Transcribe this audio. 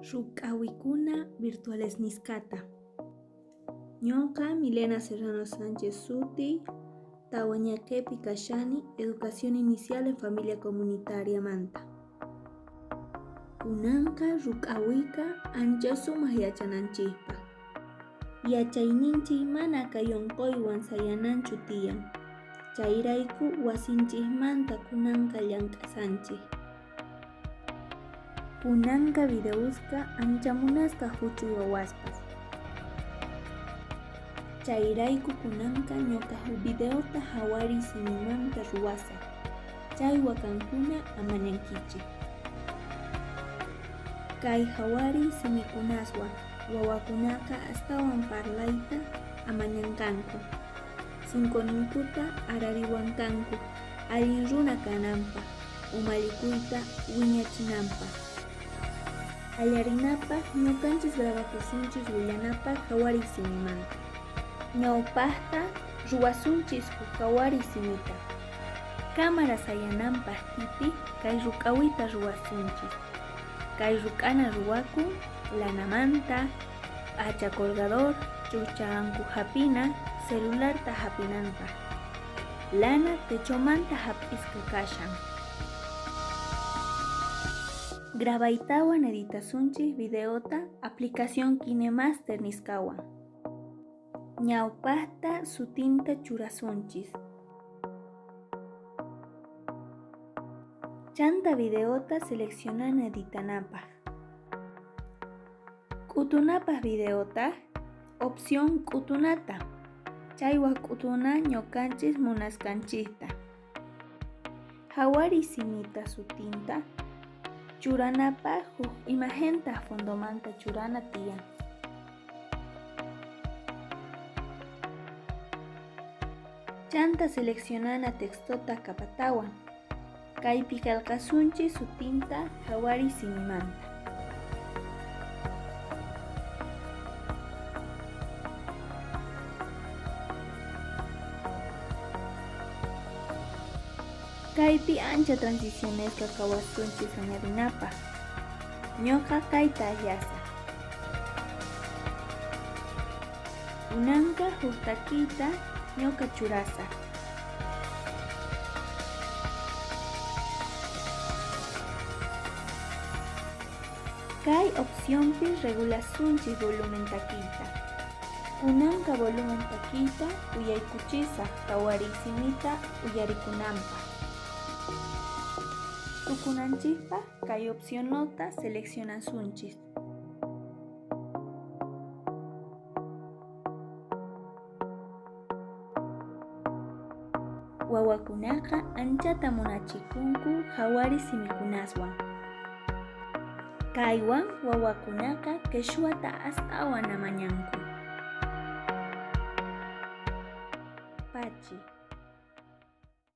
Ruk'awikuna virtuales niskata. Ñoqa Milena Serrano Sánchez Suti, tawañakepi kashani educación inicial en familia comunitaria manta. Kunanqa ruk'awiyqa ancha sumaq yachananchikpaq. Yachayninchik mana kayunquywan sayananchu tiyan. Chayrayku wasinchikmanta kunanqa llank'asanchik. Kunanqa videosqa ancha munasqa huchuy wawaspas. Chayrayku kunanqa ñuqa videota hawari simimanta ruwasa. Chay wakankuna amañankichik. Kay hawari simikunaswan wawakunaqa astawan parlayta amañankanku. Cinconinkuta arariwankanku allin runa kananpaq, umallikuyta wiñachinanpaq. Allarinapaq ñuqanchis grabakusunchis willanapaq hawari simimanta. Ñawpaqta ruwasunchis huk hawari simita. Cámara sayananpaq tipi kay ruk'awita ruwasunchis. Kay ruk'ana ruwakun lanamanta, p'acha colgador, chucha anku hapina, celularta hapinanpaq. Lana techomanta hap'isqa kashan. Grabaytawan editasunchis videota aplicación KineMaster nisqawan. Ñawpaqta sutinta churasunchis. Chanta videota seleccionana editanapaq. K'utunapaq videota opción k'utunata. Chaywa k'utuna ñuqanchis munasqanchikta. Hawari simita sutinta churanapaq huk imagenta fondomanta churana tiyan. Chanta seleccionana textota kapatawan. Kaypi kalkasunchis sutinta hawari simimanta. Kaypi ancha transicionesqa kawasunchis añadinapaq. Ñuqa kayta allasa. Kunanqa huk takiyta ñuqa churasa. Kay opciónpi regulasunchis volumen takiyta. Kunanqa volumen takiyta uyaykuchisaq hawari simita uyarikunanpaq. Tukunanchikpaq kay opcionota seleccionasunchis. Wawakunaqa anchata munachikunku hawari simikunaswan. Kaywan wawakunaqa qhichwata astawan amañanku. Pachi.